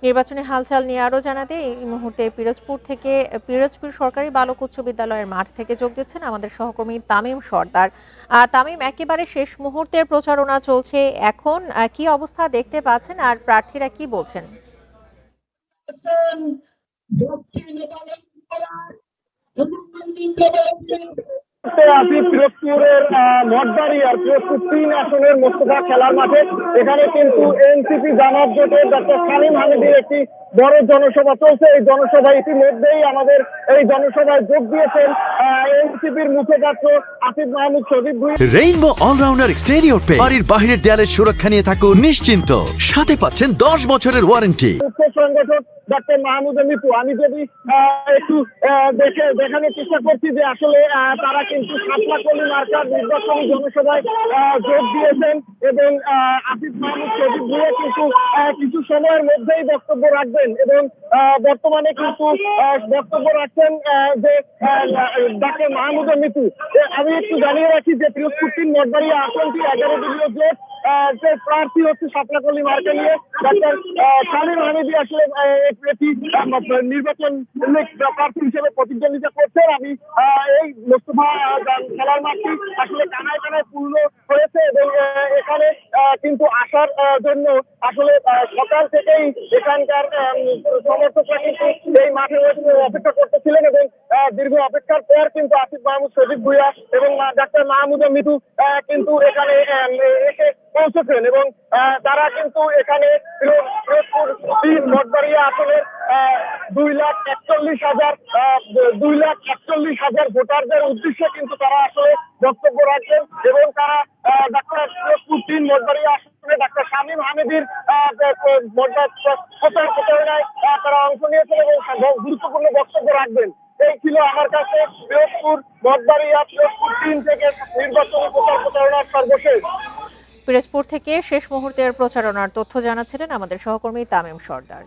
নির্বাচনী হালচাল নিয়ে আরো জানাতে এই মুহূর্তে পিরোজপুর সরকারি বালক উচ্চ বিদ্যালয়ের মাঠ থেকে যোগ দিচ্ছেন আমাদের সহকর্মী তামিম সর্দার। তামিম, একেবারে শেষ মুহূর্তের প্রচারণা চলছে এখন, কি অবস্থা দেখতে পাচ্ছেন আর প্রার্থীরা কি বলছেন? আছি পিরোজপুরের মঠবাড়ি আর পিরোজপুর ৩ আসনের মোস্তফা খেলার মাঠে। এখানে কিন্তু এনসিপি জামাত জোটের ডক্টর সালিম হামিদির একটি বড় জনসভা চলছে। এই জনসভায় ইতিমধ্যেই আমাদের এই জনসভায় যোগ দিয়েছেন এনসিপির মুখপাত্র Asif Mahmud Shahid Bhuiyan. Rainbow all rounder exterior paint বাড়ির বাহিরের দেয়ালের সুরক্ষা নিয়ে থাকুন নিশ্চিন্ত, সাথে পাচ্ছেন 10 বছরের ওয়ারেন্টি। মুখ্য সংগঠক ডক্টর মাহমুদ মিতু, আমি যদি একটু দেখানোর চেষ্টা করছি যে আসলে তারা কিন্তু সাতলাকলি মার্কার নির্বাচনী জনসভায় যোগ দিয়েছেন এবং আসিফ মাহমুদ শহীদ ভুঁইয়া কিন্তু কিছু সময়ের মধ্যেই বক্তব্য রাখবেন এবং বর্তমানে কিন্তু বক্তব্য রাখছেন যে ডক্টর মাহমুদ মিতু। আমি একটু জানিয়ে রাখি যে পিরোজপুর ৩ মঠবাড়ি আসনটি 11 দলীয় জোট যে প্রার্থী হচ্ছে সাতলাকলি মার্কা নিয়ে ডক্টর সালিম হামিদি আসলে নির্বাচন প্রার্থী হিসেবে প্রতিদ্বন্দ্বিতা করছেন। আমি এই মোস্তফা খেলার মাঠটি আসলে কানায় কানায় পূর্ণ হয়েছে এবং এখানে কিন্তু আসার জন্য আসলে সকাল থেকেই এখানকার সমর্থকরা কিন্তু এই মাঠে অপেক্ষা করতেছিলেন এবং দীর্ঘ অপেক্ষার পর কিন্তু আসিফ মাহমুদ শহীদ ভুঁইয়া এবং ডাক্তার মাহমুদ মিতু কিন্তু এখানে এসে পৌঁছেছেন এবং তারা কিন্তু এখানে পিরোজপুর ৩ মঠবাড়িয়া আসনের 2,41,000 ভোটারদের উদ্দেশ্যে কিন্তু তারা আসলে বক্তব্য রাখবেন এবং তারা পিরোজপুর ৩ মঠবাড়িয়া আসনে ডাক্তার শামীম হামিদির প্রচারণায় তারা অংশ নিয়েছেন এবং গুরুত্বপূর্ণ বক্তব্য রাখবেন। এই ছিল আমার কাছে পিরোজপুর ৩ থেকে নির্বাচনী প্রচারণার সর্বশেষ। পিরোজপুর থেকে শেষ মুহূর্তের প্রচারণার তথ্য জানাচ্ছিলেন আমাদের সহকর্মী তামিম সর্দার।